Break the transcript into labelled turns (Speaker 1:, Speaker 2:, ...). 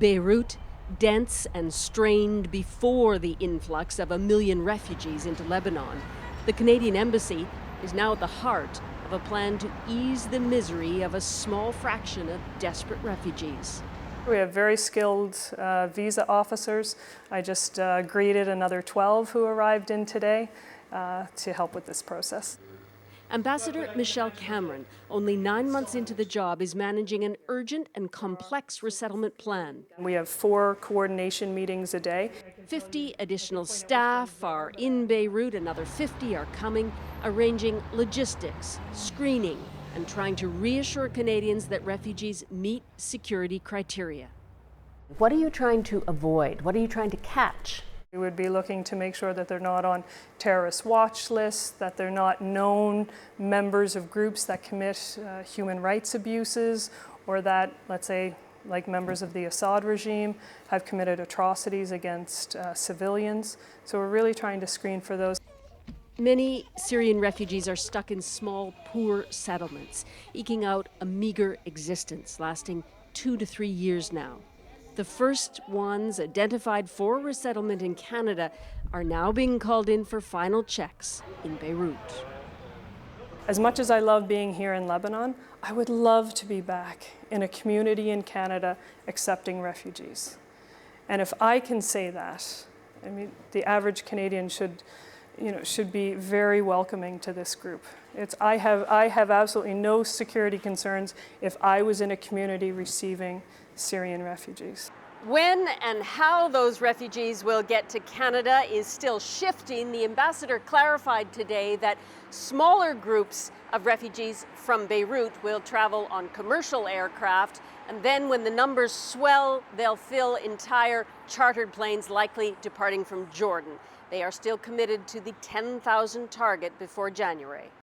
Speaker 1: Beirut, dense and strained before the influx of 1 million refugees into Lebanon, the Canadian Embassy is now at the heart of a plan to ease the misery of a small fraction of desperate refugees.
Speaker 2: We have very skilled visa officers. I just greeted another 12 who arrived in today to help with this process.
Speaker 1: Ambassador Michelle Cameron, only 9 months into the job, is managing an urgent and complex resettlement plan.
Speaker 2: We have 4 coordination meetings a day.
Speaker 1: 50 additional staff are in Beirut, another 50 are coming, arranging logistics, screening, and trying to reassure Canadians that refugees meet security criteria. What are you trying to avoid? What are you trying to catch?
Speaker 2: We would be looking to make sure that they're not on terrorist watch lists, that they're not known members of groups that commit human rights abuses, or that, let's say, like members of the Assad regime, have committed atrocities against civilians. So we're really trying to screen for those.
Speaker 1: Many Syrian refugees are stuck in small, poor settlements, eking out a meager existence lasting 2 to 3 years now. The first ones identified for resettlement in Canada are now being called in for final checks in Beirut.
Speaker 2: As much as I love being here in Lebanon, I would love to be back in a community in Canada accepting refugees. And if I can say that, I mean, the average Canadian should be very welcoming to this group. I have absolutely no security concerns if I was in a community receiving Syrian refugees.
Speaker 1: When and how those refugees will get to Canada is still shifting. The ambassador clarified today that smaller groups of refugees from Beirut will travel on commercial aircraft, and then when the numbers swell, they'll fill entire chartered planes, likely departing from Jordan. They are still committed to the 10,000 target before January.